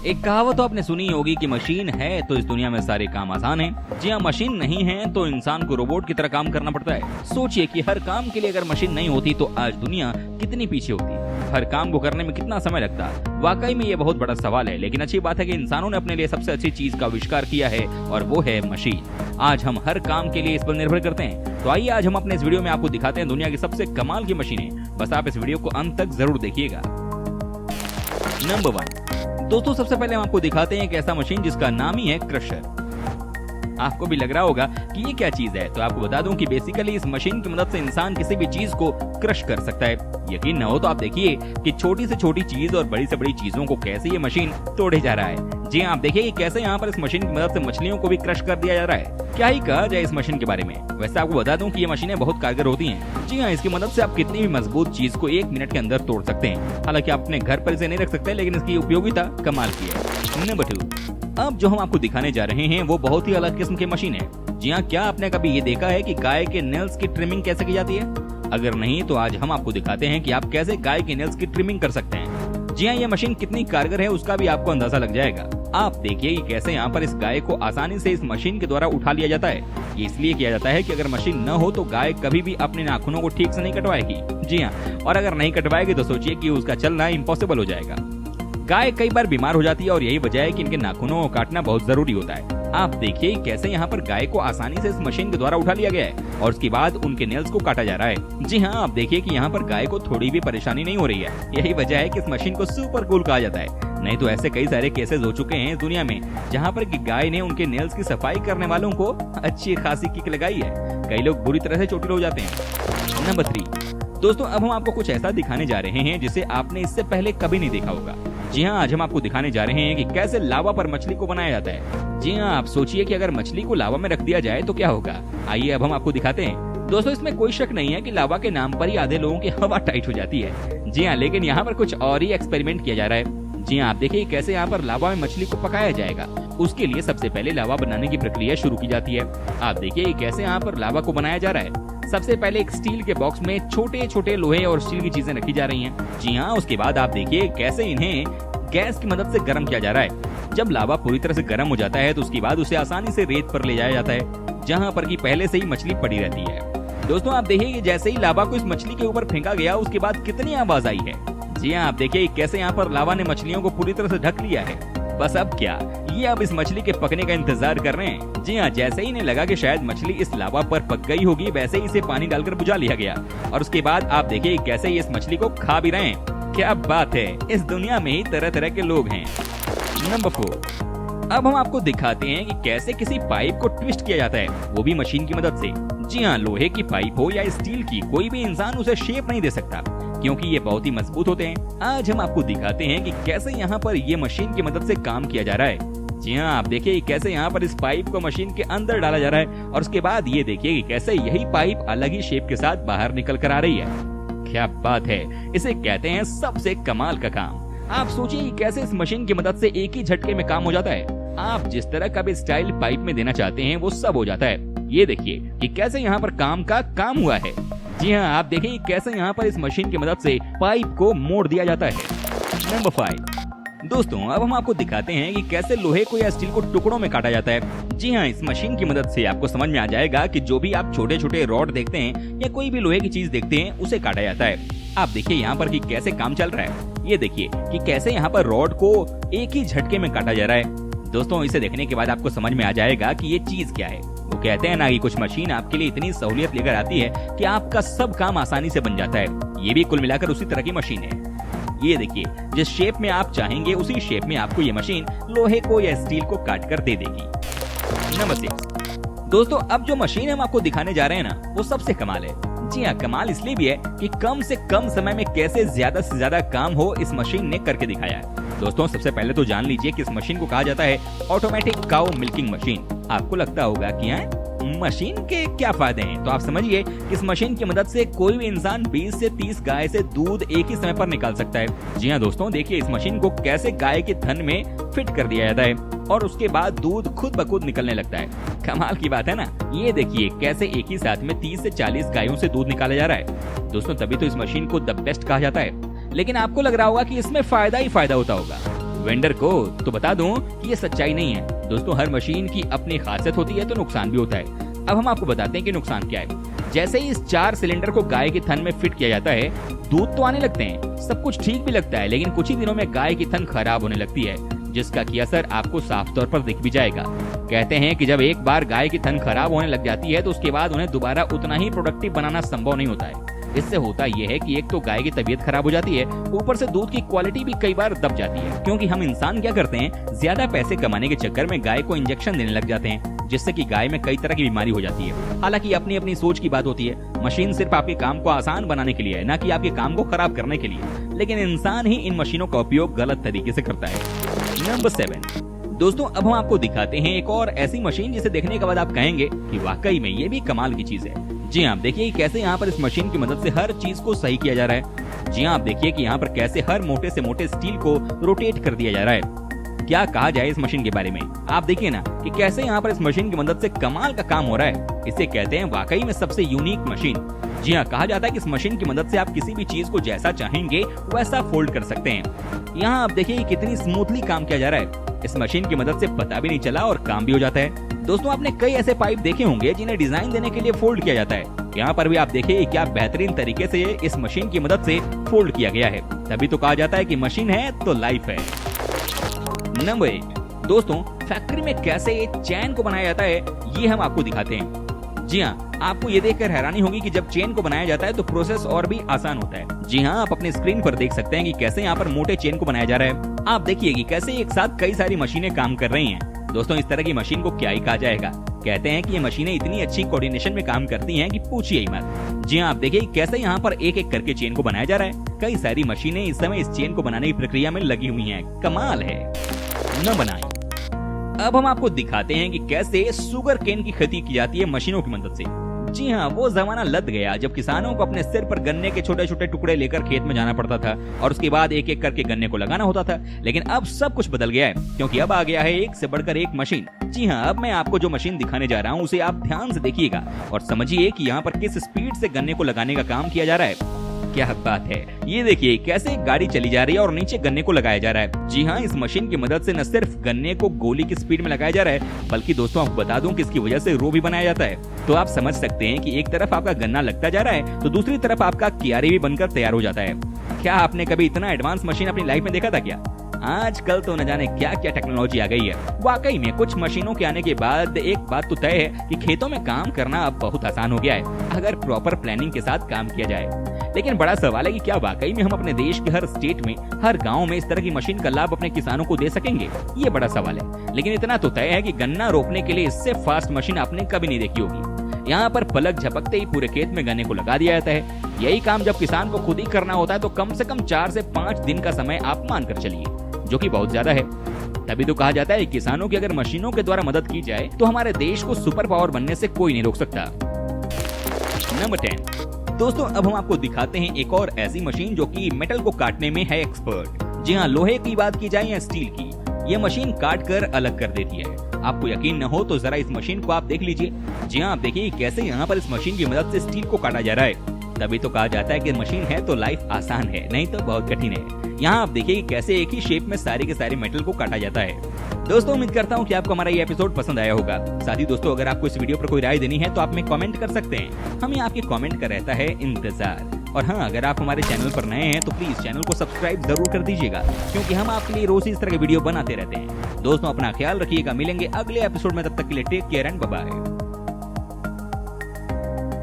एक कहावत तो आपने सुनी होगी कि मशीन है तो इस दुनिया में सारे काम आसान हैं। जी हाँ, मशीन नहीं है तो इंसान को रोबोट की तरह काम करना पड़ता है। सोचिए कि हर काम के लिए अगर मशीन नहीं होती तो आज दुनिया कितनी पीछे होती, हर काम को करने में कितना समय लगता। वाकई में ये बहुत बड़ा सवाल है, लेकिन अच्छी बात है कि इंसानों ने अपने लिए सबसे अच्छी चीज का आविष्कार किया है और वो है मशीन। आज हम हर काम के लिए इस पर निर्भर करते हैं। तो आइए आज हम अपने इस वीडियो में आपको दिखाते हैं दुनिया की सबसे कमाल की मशीनें। बस आप इस वीडियो को अंत तक जरूर देखिएगा। नंबर 1 दोस्तों, सबसे पहले हम आपको दिखाते हैं एक ऐसा मशीन जिसका नाम ही है क्रशर। आपको भी लग रहा होगा कि ये क्या चीज है, तो आपको बता दूं कि बेसिकली इस मशीन की मदद से इंसान किसी भी चीज को क्रश कर सकता है। यकीन न हो तो आप देखिए कि छोटी से छोटी चीज और बड़ी से बड़ी चीजों को कैसे ये मशीन तोड़े जा रहा है। जी हाँ, आप देखिए कि कैसे यहाँ पर इस मशीन की मदद से मछलियों को भी क्रश कर दिया जा रहा है। क्या ही कहा जाए इस मशीन के बारे में। वैसे आपको बता दूं कि ये मशीनें बहुत कारगर होती हैं। जी हाँ, इसकी मदद से आप कितनी भी मजबूत चीज को 1 मिनट के अंदर तोड़ सकते हैं। हालांकि आप अपने घर पर इसे नहीं रख सकते, लेकिन इसकी उपयोगिता कमाल की है। नंबर 2 अब जो हम आपको दिखाने जा रहे हैं वो बहुत ही अलग किस्म की मशीन है। जी हाँ, क्या आपने कभी ये देखा है कि गाय के नेल्स की ट्रिमिंग कैसे की जाती है? अगर नहीं तो आज हम आपको दिखाते हैं कि आप कैसे गाय के नेल्स की ट्रिमिंग कर सकते हैं। जी हाँ, ये मशीन कितनी कारगर है उसका भी आपको अंदाजा लग जाएगा। आप देखिए कि कैसे यहाँ पर इस गाय को आसानी से इस मशीन के द्वारा उठा लिया जाता है। ये इसलिए किया जाता है कि अगर मशीन न हो तो गाय कभी भी अपने नाखूनों को ठीक से नहीं कटवाएगी। जी हाँ, और अगर नहीं कटवाएगी तो सोचिए कि उसका चलना इम्पॉसिबल हो जाएगा। गाय कई बार बीमार हो जाती है और यही वजह है कि इनके नाखूनों को काटना बहुत जरूरी होता है। आप देखिए कैसे यहाँ पर गाय को आसानी से इस मशीन के द्वारा उठा लिया गया है और उसके बाद उनके नेल्स को काटा जा रहा है। जी हाँ, आप देखिए कि यहाँ पर गाय को थोड़ी भी परेशानी नहीं हो रही है। यही वजह है कि इस मशीन को सुपर कूल कहा जाता है। नहीं तो ऐसे कई सारे केसेस हो चुके हैं दुनिया में जहाँ पर कि गाय ने उनके नेल्स की सफाई करने वालों को अच्छी खासी किक लगाई है। कई लोग बुरी तरह से चोटिल हो जाते हैं। नंबर 3 दोस्तों, अब हम आपको कुछ ऐसा दिखाने जा रहे हैं जिसे आपने इससे पहले कभी नहीं देखा होगा। जी हाँ, आज हम आपको दिखाने जा रहे हैं कि कैसे लावा पर मछली को बनाया जाता है। जी हाँ, आप सोचिए कि अगर मछली को लावा में रख दिया जाए तो क्या होगा। आइए अब हम आपको दिखाते हैं। दोस्तों, इसमें कोई शक नहीं है कि लावा के नाम पर ही आधे लोगों की हवा टाइट हो जाती है। जी हाँ, लेकिन यहाँ पर कुछ और ही एक्सपेरिमेंट किया जा रहा है। जी हाँ, आप देखिए कैसे यहाँ पर लावा में मछली को पकाया जाएगा। उसके लिए सबसे पहले लावा बनाने की प्रक्रिया शुरू की जाती है। आप देखिए कैसे यहाँ पर लावा को बनाया जा रहा है। सबसे पहले एक स्टील के बॉक्स में छोटे छोटे लोहे और स्टील की चीजें रखी जा रही हैं। जी हाँ, उसके बाद आप देखिए कैसे इन्हें गैस की मदद से गर्म किया जा रहा है। जब लावा पूरी तरह से गर्म हो जाता है तो उसके बाद उसे आसानी से रेत पर ले जाया जाता है, जहाँ पर कि पहले से ही मछली पड़ी रहती है। दोस्तों, आप देखिए कि जैसे ही लावा को इस मछली के ऊपर फेंका गया उसके बाद कितनी आवाज आई है। जी हाँ, आप देखिए कैसे यहाँ पर लावा ने मछलियों को पूरी तरह से ढक लिया है। बस अब क्या, ये अब इस मछली के पकने का इंतजार कर रहे हैं। जी हाँ, जैसे ही इन्हें लगा कि शायद मछली इस लावा पर पक गई होगी, वैसे ही इसे पानी डालकर बुझा लिया गया और उसके बाद आप देखिए कैसे ये इस मछली को खा भी रहे हैं। क्या बात है, इस दुनिया में ही तरह तरह के लोग हैं। नंबर 4 अब हम आपको दिखाते हैं कि कैसे किसी पाइप को ट्विस्ट किया जाता है, वो भी मशीन की मदद से। जी हाँ, लोहे की पाइप हो या स्टील की, कोई भी इंसान उसे शेप नहीं दे सकता क्योंकि ये बहुत ही मजबूत होते हैं। आज हम आपको दिखाते हैं कि कैसे यहाँ पर ये मशीन की मदद से काम किया जा रहा है। जी हाँ, आप देखिए कैसे यहाँ पर इस पाइप को मशीन के अंदर डाला जा रहा है और उसके बाद ये देखिए कि कैसे यही पाइप अलग ही शेप के साथ बाहर निकल कर आ रही है। क्या बात है, इसे कहते हैं सबसे कमाल का काम। आप सोचिए कैसे इस मशीन की मदद से एक ही झटके में काम हो जाता है। आप जिस तरह का भी स्टाइल पाइप में देना चाहते हैं वो सब हो जाता है। ये देखिए कि कैसे यहाँ पर काम का काम हुआ है। जी हाँ, आप देखिए कैसे यहाँ पर इस मशीन की मदद से पाइप को मोड़ दिया जाता है। नंबर 5 दोस्तों, अब हम आपको दिखाते हैं कि कैसे लोहे को या स्टील को टुकड़ों में काटा जाता है। जी हाँ, इस मशीन की मदद से आपको समझ में आ जाएगा कि जो भी आप छोटे छोटे रॉड देखते हैं या कोई भी लोहे की चीज देखते हैं उसे काटा जाता है। आप देखिए यहाँ पर कि कैसे काम चल रहा है। ये देखिए कि कैसे यहाँ पर रॉड को एक ही झटके में काटा जा रहा है। दोस्तों, इसे देखने के बाद आपको समझ में आ जाएगा कि ये चीज क्या है। वो कहते हैं ना कि कुछ मशीन आपके लिए इतनी सहूलियत लेकर आती है कि आपका सब काम आसानी से बन जाता है। ये भी कुल मिलाकर उसी तरह की मशीन है। ये देखिए, जिस शेप में आप चाहेंगे उसी शेप में आपको ये मशीन लोहे को या स्टील को काट कर दे देगी। नंबर 6 दोस्तों, अब जो मशीन हम आपको दिखाने जा रहे हैं ना, वो सबसे कमाल है। जी हाँ, कमाल इसलिए भी है कि कम से कम समय में कैसे ज्यादा से ज्यादा काम हो इस मशीन ने करके दिखाया है। दोस्तों, सबसे पहले तो जान लीजिए कि इस मशीन को कहा जाता है ऑटोमेटिक काउ मिल्किंग मशीन। आपको लगता होगा कि मशीन के क्या फायदे हैं, तो आप समझिए कि इस मशीन की मदद से कोई भी इंसान 20 से 30 गाय से दूध एक ही समय पर निकाल सकता है। जी हाँ दोस्तों, देखिए इस मशीन को कैसे गाय के थन में फिट कर दिया जाता है और उसके बाद दूध खुद ब खुद निकलने लगता है। कमाल की बात है ना। ये देखिए कैसे एक ही साथ में 30 से 40 गायों से दूध निकाला जा रहा है। दोस्तों, तभी तो इस मशीन को द बेस्ट कहा जाता है। लेकिन आपको लग रहा होगा कि इसमें फायदा ही फायदा होता होगा। वेंडर को तो बता दूं कि ये सच्चाई नहीं है। दोस्तों, हर मशीन की अपनी खासियत होती है तो नुकसान भी होता है। अब हम आपको बताते हैं कि नुकसान क्या है। जैसे ही इस 4 सिलेंडर को गाय के थन में फिट किया जाता है, दूध तो आने लगते हैं, सब कुछ ठीक भी लगता है, लेकिन कुछ ही दिनों में गाय की थन खराब होने लगती है, जिसका की असर आपको साफ तौर पर दिख भी जाएगा। कहते हैं कि जब एक बार गाय की थन खराब होने लग जाती है तो उसके बाद उन्हें दोबारा उतना ही प्रोडक्टिव बनाना संभव नहीं होता है। इससे होता यह है कि एक तो गाय की तबीयत खराब हो जाती है, ऊपर से दूध की क्वालिटी भी कई बार दब जाती है, क्योंकि हम इंसान क्या करते हैं, ज्यादा पैसे कमाने के चक्कर में गाय को इंजेक्शन देने लग जाते हैं, जिससे कि गाय में कई तरह की बीमारी हो जाती है। हालांकि अपनी अपनी सोच की बात होती है। मशीन सिर्फ आपके काम को आसान बनाने के लिए है, न कि आपके काम को खराब करने के लिए, लेकिन इंसान ही इन मशीनों का उपयोग गलत तरीके से करता है। नंबर 7 दोस्तों, अब हम आपको दिखाते हैं एक और ऐसी मशीन जिसे देखने के बाद आप कहेंगे कि वाकई में ये भी कमाल की चीज है। जी हाँ, देखिए कैसे यहाँ पर इस मशीन की मदद से हर चीज को सही किया जा रहा है। जी हाँ, आप देखिए कि यहाँ पर कैसे हर मोटे से मोटे स्टील को रोटेट कर दिया जा रहा है। क्या कहा जाए इस मशीन के बारे में, आप देखिए ना कि कैसे यहाँ पर इस मशीन की मदद से कमाल का काम हो रहा है। इसे कहते हैं वाकई में सबसे यूनिक मशीन। जी हाँ, कहा जाता है कि इस मशीन की मदद से आप किसी भी चीज को जैसा चाहेंगे वैसा फोल्ड कर सकते हैं। यहाँ आप देखिए कितनी स्मूथली काम किया जा रहा है। इस मशीन की मदद से पता भी नहीं चला और काम भी हो जाता है। दोस्तों, आपने कई ऐसे पाइप देखे होंगे जिन्हें डिजाइन देने के लिए फोल्ड किया जाता है। यहाँ पर भी आप देखिए क्या बेहतरीन तरीके से इस मशीन की मदद से फोल्ड किया गया है। तभी तो कहा जाता है कि मशीन है तो लाइफ है। नंबर 8 दोस्तों, फैक्ट्री में कैसे चैन को बनाया जाता है ये हम आपको दिखाते हैं। जी हाँ, आपको ये देखकर हैरानी होगी कि जब चेन को बनाया जाता है तो प्रोसेस और भी आसान होता है। जी हाँ, आप अपने स्क्रीन पर देख सकते हैं कि कैसे यहाँ पर मोटे चेन को बनाया जा रहा है। आप देखिए कि कैसे एक साथ कई सारी मशीनें काम कर रही हैं। दोस्तों, इस तरह की मशीन को क्या ही कहा जाएगा। कहते हैं कि ये मशीनें इतनी अच्छी कोऑर्डिनेशन में काम करती हैं कि पूछिए ही मत। जी हाँ, आप देखिए कैसे यहाँ पर एक एक करके चेन को बनाया जा रहा है। कई सारी मशीनें इस समय इस चेन को बनाने की प्रक्रिया में लगी हुई हैं। कमाल है। नंबर 9 अब हम आपको दिखाते हैं कि कैसे शुगर केन की खेती की जाती है मशीनों की मदद से। जी हाँ, वो जमाना लद गया जब किसानों को अपने सिर पर गन्ने के छोटे छोटे टुकड़े लेकर खेत में जाना पड़ता था और उसके बाद एक एक करके गन्ने को लगाना होता था। लेकिन अब सब कुछ बदल गया है, क्योंकि अब आ गया है एक से बढ़कर एक मशीन। जी हाँ, अब मैं आपको जो मशीन दिखाने जा रहा हूँ उसे आप ध्यान से देखिएगा और समझिए कि यहाँ पर किस स्पीड से गन्ने को लगाने का काम किया जा रहा है। क्या बात है, ये देखिए कैसे गाड़ी चली जा रही है और नीचे गन्ने को लगाया जा रहा है। जी हाँ, इस मशीन की मदद से न सिर्फ गन्ने को गोली की स्पीड में लगाया जा रहा है, बल्कि दोस्तों आपको बता दूं कि इसकी वजह से रो भी बनाया जाता है। तो आप समझ सकते हैं कि एक तरफ आपका गन्ना लगता जा रहा है तो दूसरी तरफ आपका कियारी भी बनकर तैयार हो जाता है। क्या आपने कभी इतना एडवांस मशीन अपनी लाइफ में देखा था क्या? आजकल तो न जाने क्या क्या टेक्नोलॉजी आ गई है। वाकई में कुछ मशीनों के आने के बाद एक बात तो तय है कि खेतों में काम करना अब बहुत आसान हो गया है, अगर प्रॉपर प्लानिंग के साथ काम किया जाए। लेकिन बड़ा सवाल है कि क्या वाकई में हम अपने देश के हर स्टेट में, हर गांव में इस तरह की मशीन का लाभ अपने किसानों को दे सकेंगे? ये बड़ा सवाल है। लेकिन इतना तो तय है कि गन्ना रोपने के लिए इससे फास्ट मशीन आपने कभी नहीं देखी होगी। यहाँ पर पलक झपकते ही पूरे खेत में गन्ने को लगा दिया जाता है। यही काम जब किसान को खुद ही करना होता है तो कम से कम 4 से 5 दिन का समय आप मान कर चलिए, जो कि बहुत ज्यादा है। तभी तो कहा जाता है किसानों की अगर मशीनों के द्वारा मदद की जाए तो हमारे देश को सुपर पावर बनने से कोई नहीं रोक सकता। नंबर 10 दोस्तों, अब हम आपको दिखाते हैं एक और ऐसी मशीन जो कि मेटल को काटने में है एक्सपर्ट। जी हाँ, लोहे की बात की जाए या स्टील की, ये मशीन काट कर अलग कर देती है। आपको यकीन न हो तो जरा इस मशीन को आप देख लीजिए। जी हाँ, आप देखिए कैसे यहाँ पर इस मशीन की मदद से स्टील को काटा जा रहा है। तभी तो कहा जाता है कि मशीन है तो लाइफ आसान है, नहीं तो बहुत कठिन है। यहाँ आप देखिए कैसे एक ही शेप में सारे के सारे मेटल को काटा जाता है। दोस्तों, उम्मीद करता हूँ कि आपको हमारा ये एपिसोड पसंद आया होगा। साथ ही दोस्तों, अगर आपको इस वीडियो पर कोई राय देनी है तो आप में कमेंट कर सकते हैं। हमें आपके कमेंट का रहता है इंतजार। और हाँ, अगर आप हमारे चैनल पर नए हैं तो प्लीज चैनल को सब्सक्राइब जरूर कर दीजिएगा, क्योंकि हम आपके लिए रोज इस तरह के वीडियो बनाते रहते हैं। दोस्तों, अपना ख्याल रखिएगा। मिलेंगे अगले एपिसोड में, तब तक के लिए take care and bye bye.